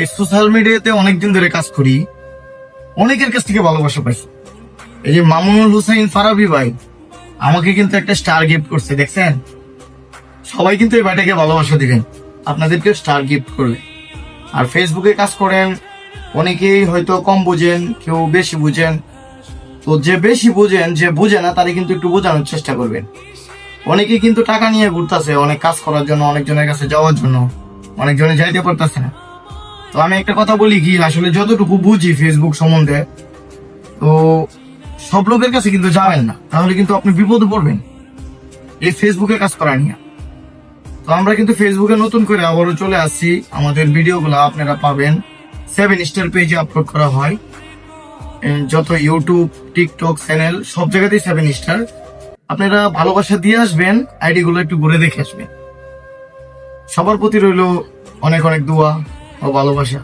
এই সোশ্যাল মিডিয়াতে অনেকদিন ধরে কাজ করি, অনেকের কাছ থেকে ভালোবাসা পাইছি। এই যে মামুনুল হুসাইন ফারাবি ভাই আমাকে কিন্তু একটা স্টার গিফট করছে, দেখছেন? সবাই কিন্তু এই ভাইটাকে ভালোবাসা দিবেন, আপনাদেরকেও স্টার গিফট করবে। আর ফেসবুকে কাজ করেন, অনেকেই হয়তো কম বুঝেন, কেউ বেশি বুঝেন। তো যে বেশি বুঝেন, যে বুঝে না তারে কিন্তু একটু বোঝানোর চেষ্টা করবেন। অনেকে কিন্তু টাকা নিয়ে ঘুরতেছে অনেক কাজ করার জন্য, অনেকজনের কাছে যাওয়ার জন্য, অনেকজনে যাইতে পারতেছে না। তো আমি একটা কথা বলি কি, আসলে যতটুকু বুঝি ফেসবুক সম্বন্ধে, তো সব লোকের কাছে কিন্তু যাবেন না, তাহলে কিন্তু আপনি বিপদে পড়বেন এই ফেসবুকে কাজ করা নিয়ে। তো আমরা কিন্তু ফেসবুকে নতুন করে আবারও চলে আসছি, আমাদের ভিডিওগুলো আপনারা পাবেন 7 স্টার পেজে আপলোড করা হয়। যত ইউটিউব, টিকটক চ্যানেল সব জায়গাতেই 7 স্টার। আপনারা ভালোবাসা দিয়ে আসবেন, আইডি গুলো একটু ঘুরে দেখে আসবেন। সবার প্রতি রইল অনেক অনেক দোয়া ও ভালোবাসা।